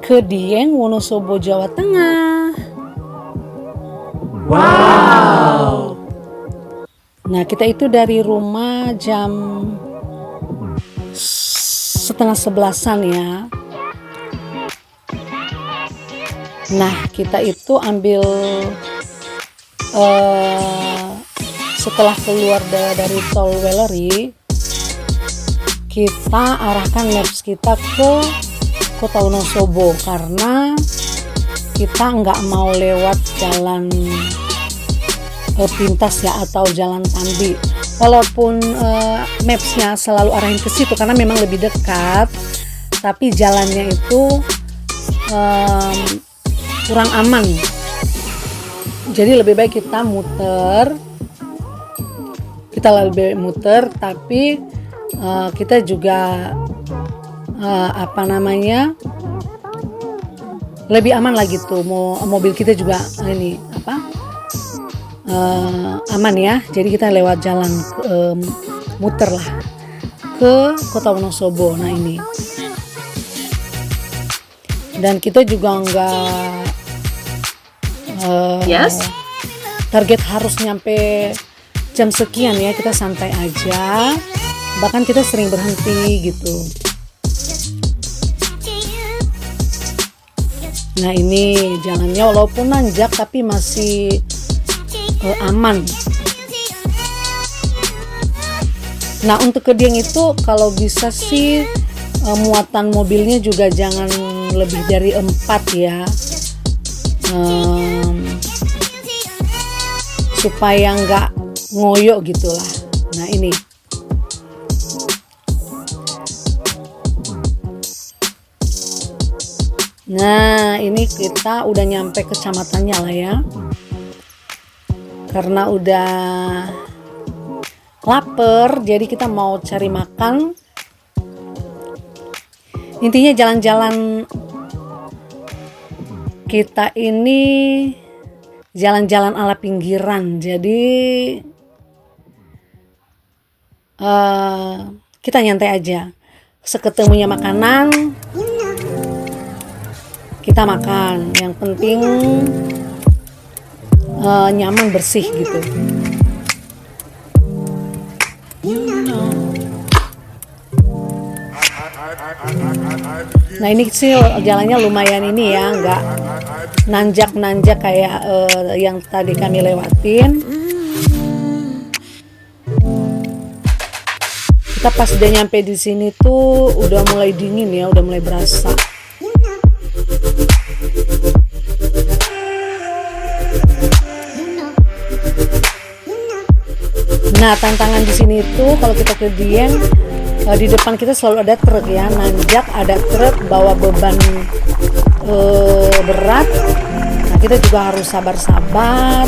ke Dieng, Wonosobo, Jawa Tengah. Wow. Nah, kita itu dari rumah jam 10:30 ya. Nah, kita itu ambil setelah keluar dari tol Wellery, kita arahkan maps kita ke Kota Wonosobo karena kita nggak mau lewat jalan pintas ya atau jalan Tambi. Walaupun mapsnya selalu arahin ke situ karena memang lebih dekat, tapi jalannya itu kurang aman. Jadi lebih baik kita muter. Tapi kita juga lebih aman lagi tuh. Mobil kita juga aman ya. Jadi kita lewat jalan muter lah ke Kota Wonosobo. Nah ini. Dan kita juga enggak target harus nyampe jam sekian ya, kita santai aja, bahkan kita sering berhenti gitu. Nah ini jalannya walaupun nanjak tapi masih aman. Nah untuk ke Dieng itu kalau bisa sih muatan mobilnya juga jangan lebih dari 4 ya, supaya nggak ngoyo gitulah. Nah ini kita udah nyampe kecamatannya lah ya, karena udah lapar jadi kita mau cari makan. Intinya jalan-jalan kita ini jalan-jalan ala pinggiran, jadi kita nyantai aja. Seketemunya makanan kita makan, yang penting nyaman, bersih gitu. Nah ini sih jalannya lumayan ini ya, nggak nanjak kayak yang tadi kami lewatin. Kita pas udah nyampe di sini tuh udah mulai dingin ya, udah mulai berasa. Nah tantangan di sini tuh kalau kita ke Dieng, di depan kita selalu ada truk ya, nanjak ada truk bawa beban berat. Nah kita juga harus sabar-sabar.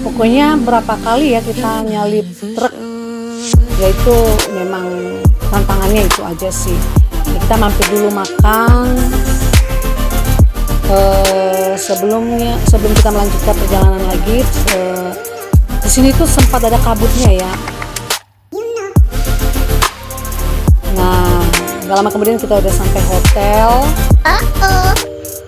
Pokoknya berapa kali ya kita nyalip truk, yaitu memang tantangannya itu aja sih. Nah, kita mampir dulu makan sebelum kita melanjutkan perjalanan lagi. Di sini tuh sempat ada kabutnya ya. Nah gak lama kemudian kita udah sampai hotel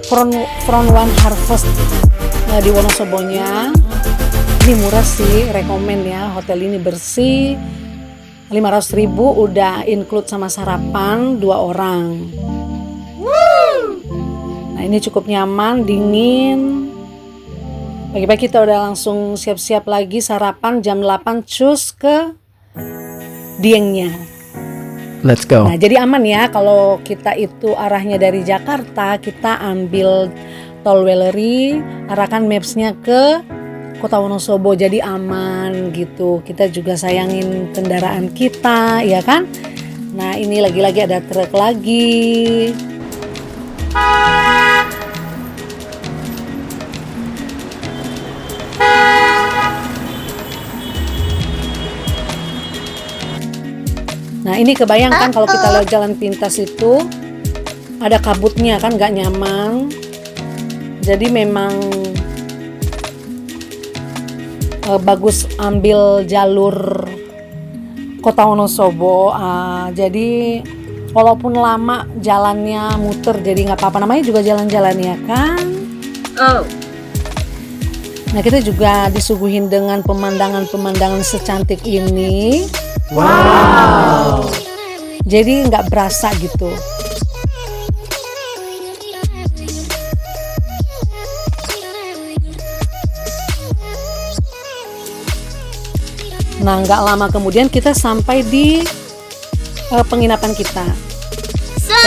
Front One Harvest di Wonosobonya. Ini murah sih, rekomen ya. Hotel ini bersih, 500.000 udah include sama sarapan 2 orang. Nah ini cukup nyaman, dingin. Pagi-pagi kita udah langsung siap-siap lagi sarapan jam 8 cus ke Diengnya. Let's go. Nah jadi aman ya kalau kita itu arahnya dari Jakarta, kita ambil Tol Wellery, arahkan mapsnya ke Kota Wonosobo, jadi aman gitu. Kita juga sayangin kendaraan kita, ya kan? Nah, ini lagi-lagi ada truk lagi. Nah, ini kebayangkan kalau kita lewat jalan pintas itu ada kabutnya kan, gak nyaman. Jadi memang bagus ambil jalur Kota Wonosobo. Jadi walaupun lama jalannya muter, jadi nggak apa-apa, namanya juga jalan-jalan ya kan. Nah, kita juga disuguhin dengan pemandangan-pemandangan secantik ini. Wow. Jadi nggak berasa gitu. Nah, nggak lama kemudian kita sampai di penginapan kita.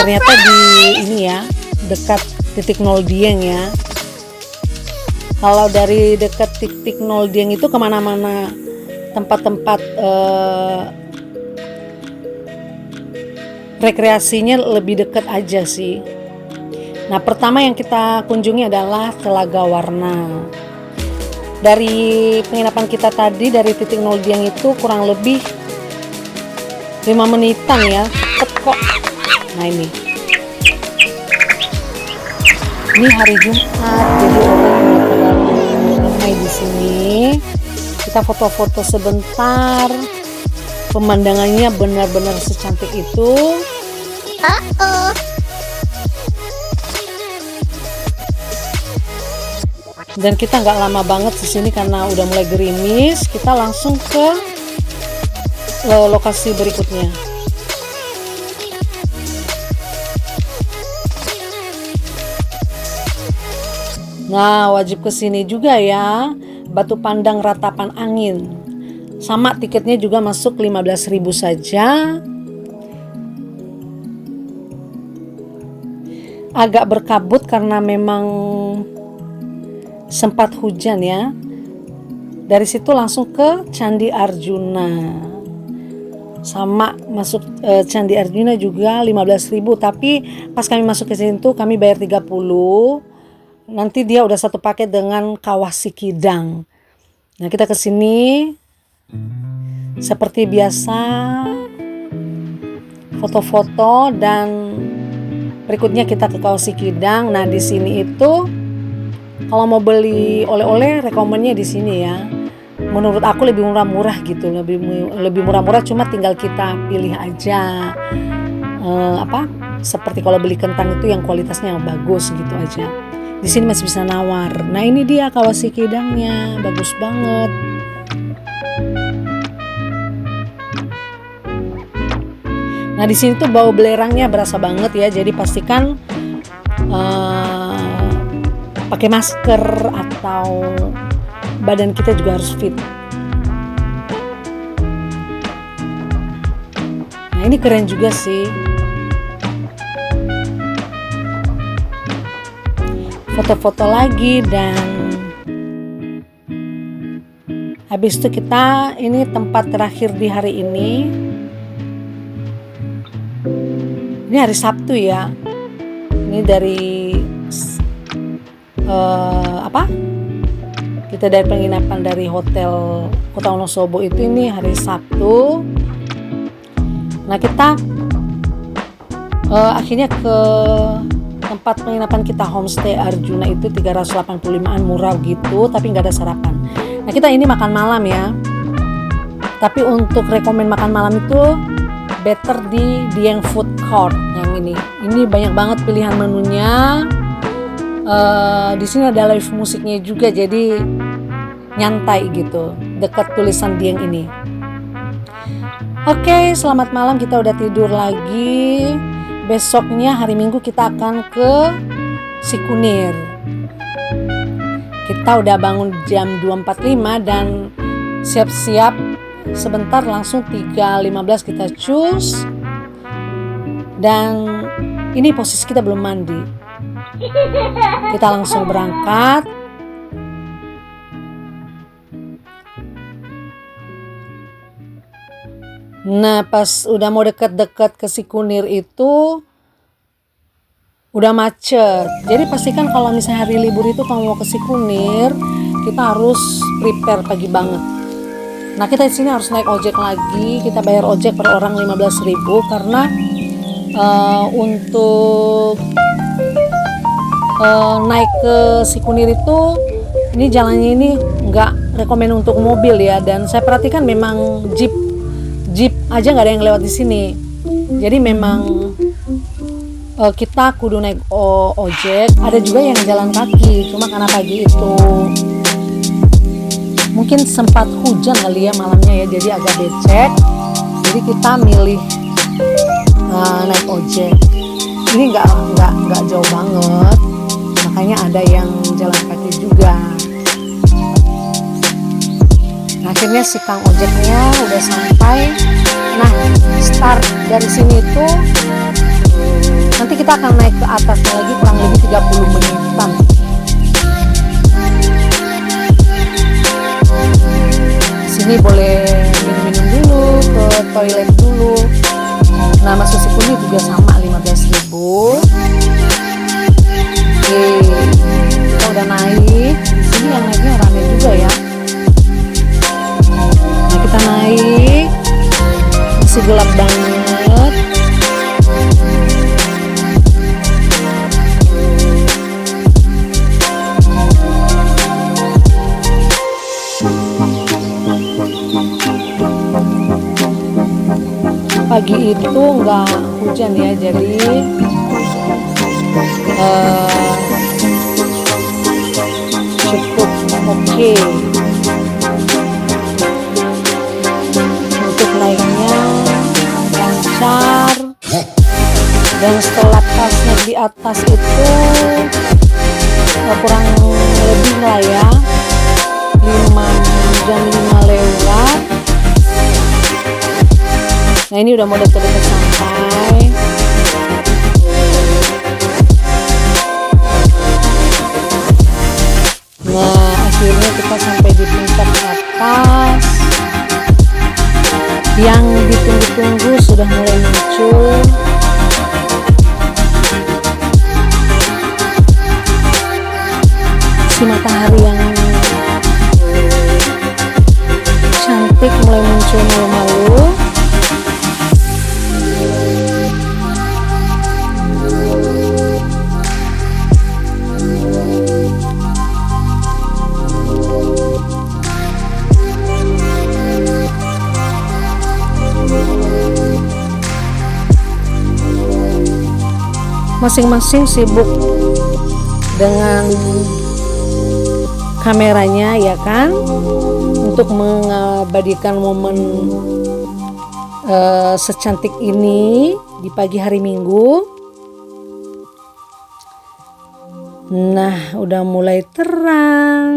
Ternyata di ini ya, dekat titik 0 Dieng ya. Kalau dari dekat titik 0 Dieng itu kemana-mana tempat-tempat rekreasinya lebih dekat aja sih. Nah, pertama yang kita kunjungi adalah Telaga Warna. Dari penginapan kita tadi, dari titik 0 Dieng itu kurang lebih 5 menitan ya, cepet kok. Nah, ini hari Jumat, jadi orang nggak terlalu ramai di sini. Kita foto-foto sebentar, pemandangannya benar-benar secantik itu. Dan kita nggak lama banget di sini karena udah mulai gerimis. Kita langsung ke lokasi berikutnya. Nah, wajib kesini juga ya. Batu Pandang Ratapan Angin. Sama, tiketnya juga masuk 15.000 saja. Agak berkabut karena memang sempat hujan ya. Dari situ langsung ke Candi Arjuna. Sama, masuk Candi Arjuna juga 15.000, tapi pas kami masuk ke situ kami bayar 30. Nanti dia udah satu paket dengan Kawah Sikidang. Nah, kita ke sini seperti biasa, foto-foto, dan berikutnya kita ke Kawah Sikidang. Nah, di sini itu kalau mau beli oleh-oleh, rekomennya di sini ya. Menurut aku lebih murah-murah gitu, lebih murah-murah, cuma tinggal kita pilih aja. Seperti kalau beli kentang itu yang kualitasnya yang bagus gitu aja. Di sini masih bisa nawar. Nah, ini dia Kawah Sikidangnya, bagus banget. Nah, di sini tuh bau belerangnya berasa banget ya. Jadi pastikan pakai masker atau badan kita juga harus fit. Nah, ini keren juga sih. Foto-foto lagi, dan habis itu kita, ini tempat terakhir di hari ini. Ini hari Sabtu ya. Ini dari kita dari penginapan dari Hotel Kota Wonosobo itu, ini hari Sabtu. Nah, kita akhirnya ke tempat penginapan kita, Homestay Arjuna itu 385-an, murah gitu, tapi nggak ada sarapan. Nah, kita ini makan malam ya. Tapi untuk rekomen makan malam itu better di Dieng Food Court yang ini. Ini banyak banget pilihan menunya. Di sini ada live musiknya juga, jadi nyantai gitu, dekat tulisan Dieng ini. Oke, selamat malam, kita udah tidur lagi. Besoknya hari Minggu kita akan ke Sikunir. Kita udah bangun jam 2.45 dan siap-siap sebentar, langsung 3.15 kita cus. Dan ini posisi kita belum mandi. Kita langsung berangkat. Nah, pas udah mau deket-deket ke Sikunir itu udah macet. Jadi pastikan kalau misalnya hari libur itu kalau mau ke Sikunir, kita harus prepare pagi banget. Nah, kita di sini harus naik ojek lagi. Kita bayar ojek per orang 15.000 karena untuk naik ke Sikunir itu ini jalannya ini nggak rekomen untuk mobil ya, dan saya perhatikan memang jeep aja nggak ada yang lewat di sini. Jadi memang kita kudu naik ojek. Ada juga yang jalan kaki, cuma karena pagi itu mungkin sempat hujan kali ya malamnya ya, jadi agak becek. Jadi kita milih naik ojek. Ini nggak jauh banget, makanya ada yang jalan kaki juga. Nah, akhirnya si Kang ojeknya udah sampai. Nah, start dari sini tuh nanti kita akan naik ke atasnya lagi kurang lebih 30 menitan. Sini boleh minum-minum dulu, ke toilet dulu. Nah, masuk Sikunir juga sama 15.000. Oke, kita udah naik. Sini yang naiknya rame juga ya. Nah, kita naik. Masih gelap banget. Pagi itu nggak hujan ya, jadi cukup oke. Untuk naiknya lancar, dan setelah tasnya di atas itu kurang lebih lah ya 5 lewat. Nah, ini udah mau deket-deket sampai. Nah, akhirnya kita sampai di puncak atas. Yang ditunggu-tunggu sudah mulai muncul. Si matahari yang cantik mulai muncul malu-malu. Masing-masing sibuk dengan kameranya ya kan, untuk mengabadikan momen secantik ini di pagi hari Minggu. Nah, udah mulai terang.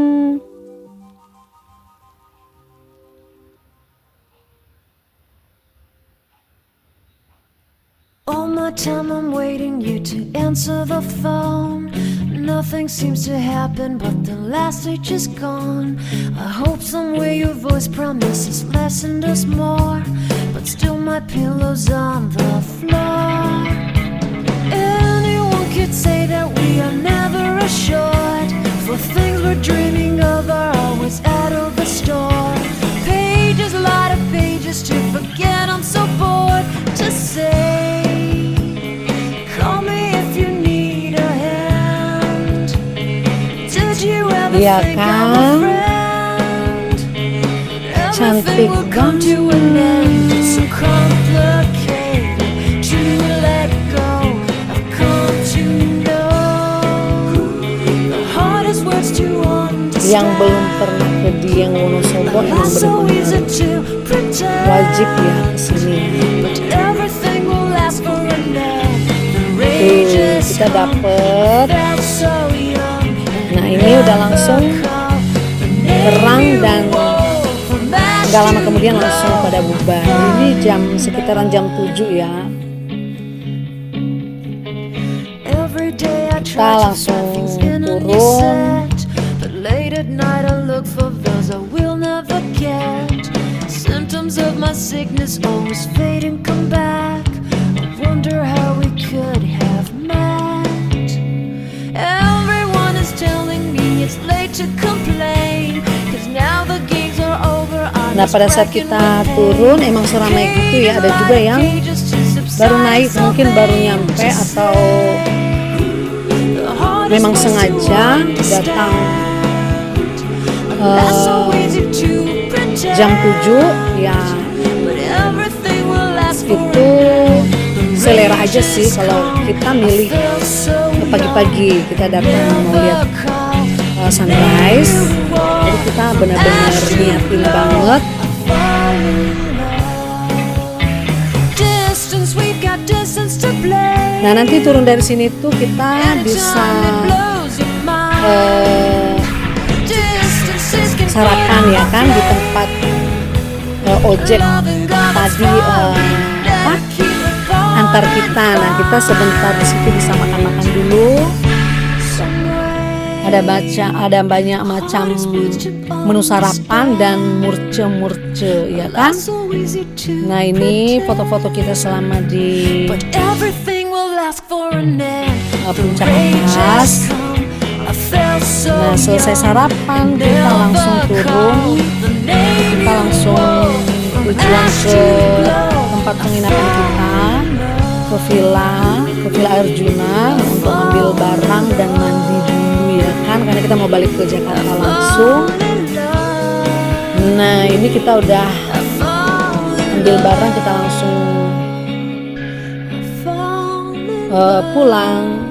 All my time I'm waiting you to answer the phone. Nothing seems to happen, but the last stage is gone. I hope somewhere your voice promises less and us more, but still my pillow's on the floor. Anyone could say that we are never assured, for things we're dreaming of are always out of the store. Pages, a lot of pages to forget, I'm so bored to say. Call me if you need a hand. Did you ever Iya think I'm a kan? friend? Cantik Everything will come to an end. It's so complicated to let go. I've come to know the hardest words to understand. Yang belum pernah ke Dieng Wonosobo emang That's so easy benar-benar to pretend. wajib ya kesini. But everything will last for a night. The rage is Kita dapet. felt so young. Nah, ini udah langsung terang dan nggak lama kemudian langsung pada bubar. Ini sekitaran jam 7 ya. kita langsung turun. But late at night I look for those I will never get. Symptoms of my sickness always fade and come back. I wonder how we could have met. Everyone is telling me it's late to complain, 'cause now the games are over. Nah, pada saat kita turun emang seramai gitu ya. Ada juga yang baru naik, mungkin baru nyampe atau memang sengaja datang jam 7 ya. Itu selera aja sih kalau kita milih pagi-pagi kita datang mau lihat sunrise. Jadi kita benar-benar niatin banget. Nah, nanti turun dari sini tuh kita bisa sarapan ya kan di tempat ojek tadi antar kita. Nah, kita sebentar di situ bisa makan-makan dulu. Ada banyak macam menu sarapan dan murce ya kan. Nah, ini foto-foto kita selama di puncak atas. Nah, selesai sarapan kita langsung turun. Kita langsung tujuan ke tempat penginapan kita, ke Villa Arjuna untuk ambil barang dan mandi dulu ya kan, karena kita mau balik ke Jakarta langsung. Nah, ini kita udah ambil barang, kita langsung pulang.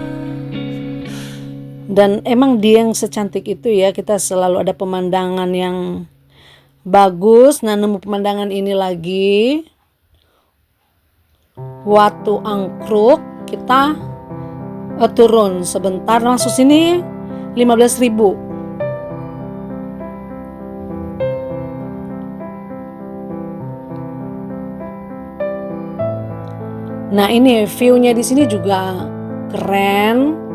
Dan emang dia yang secantik itu ya, kita selalu ada pemandangan yang bagus. Nah, nemu pemandangan ini lagi Watu Angkruk, kita turun sebentar, masuk sini 15.000. Nah, ini view-nya di sini juga keren.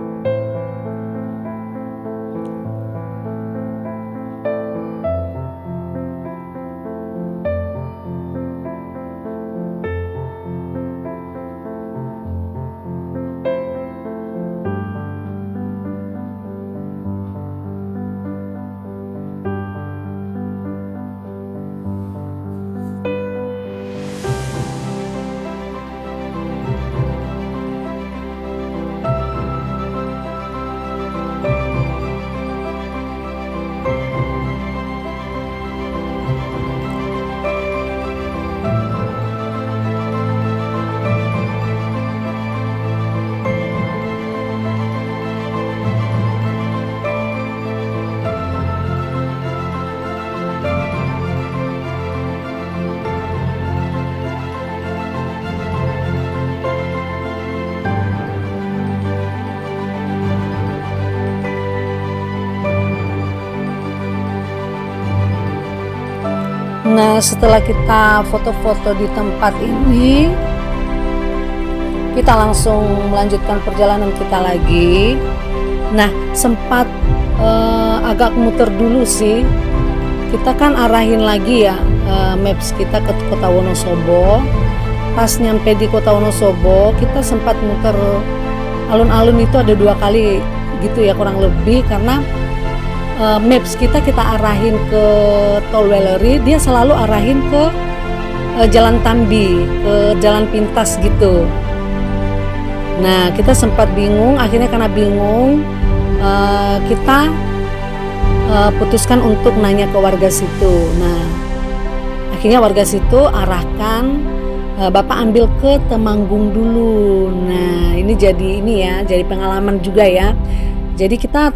Nah, setelah kita foto-foto di tempat ini, kita langsung melanjutkan perjalanan kita lagi. Nah, sempat agak muter dulu sih. Kita kan arahin lagi ya maps kita ke Kota Wonosobo. Pas nyampe di Kota Wonosobo, kita sempat muter alun-alun itu ada 2 kali gitu ya kurang lebih, karena maps kita arahin ke Tol Wellery, dia selalu arahin ke Jalan Tambi, ke Jalan Pintas gitu. Nah, kita sempat bingung, akhirnya karena bingung kita putuskan untuk nanya ke warga situ. Nah, akhirnya warga situ arahkan Bapak ambil ke Temanggung dulu. Nah, ini jadi pengalaman juga ya. Jadi kita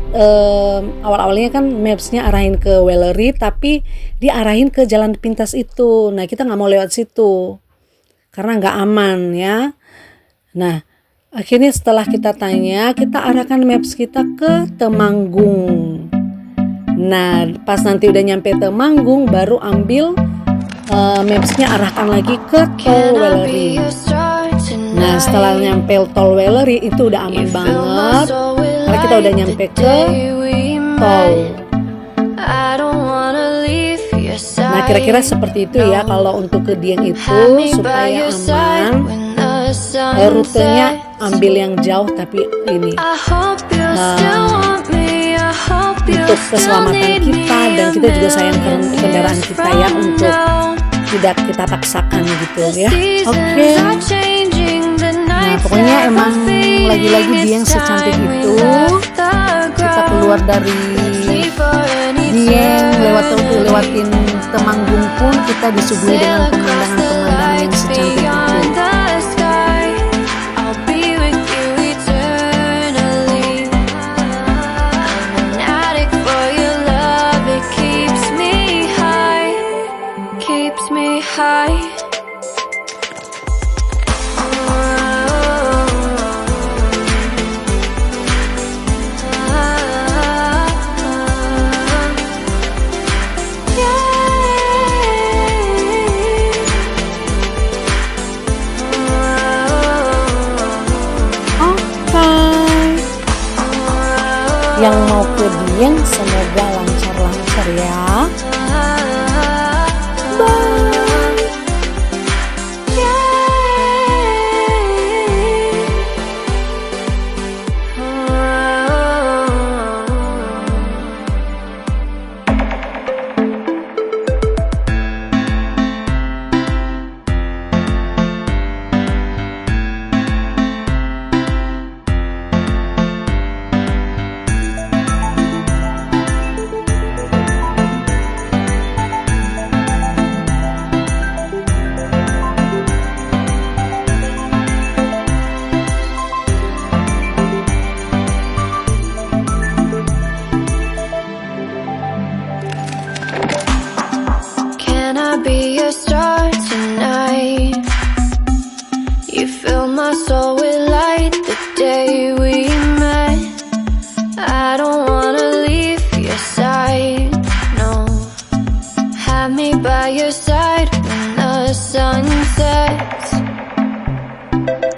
awal-awalnya kan mapsnya arahin ke Wellery, tapi diarahin ke Jalan Pintas itu. Nah, kita nggak mau lewat situ karena nggak aman ya. Nah, akhirnya setelah kita tanya, kita arahkan maps kita ke Temanggung. Nah, pas nanti udah nyampe Temanggung, baru ambil mapsnya arahkan lagi ke Tol Wellery. Nah, setelah nyampe Tol Wellery itu udah aman banget. Karena Ini kita udah nyampe ke tol. Nah kira-kira seperti itu ya kalau untuk ke Dieng itu supaya aman. Rutenya ambil yang jauh tapi ini untuk keselamatan kita, dan kita juga sayang kendaraan kita ya, untuk tidak kita paksakan gitu ya. Oke. Nah pokoknya emang lagi-lagi Dieng secantik itu. Kita keluar dari Dieng, lewatin Temanggung pun kita disuguhi dengan pemandangan-pemandangan yang secantik itu. Yang mau ke Dieng semoga lancar-lancar ya. Bye. Be a star tonight. You fill my soul with light the day we met. I don't wanna leave your side, no. Have me by your side when the sun sets.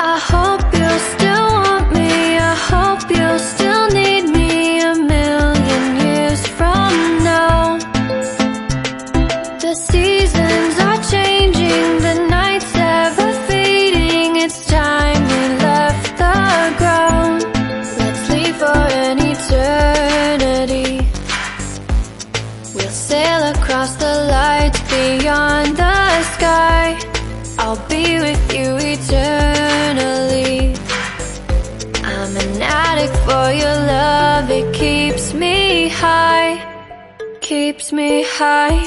I hope you'll still want me. I hope you'll still need me 1,000,000 years from now. The seasons are changing, the nights ever fading. It's time we left the ground. Let's leave for an eternity. We'll sail across the lights beyond the sky. I'll be with you eternally. I'm an addict for your love. It keeps me high, keeps me high.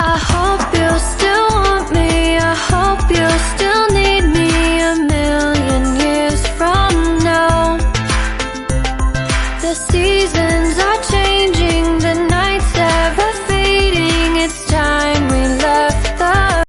I hope you'll still want me. I hope you'll still need me 1,000,000 years from now. The seasons are changing.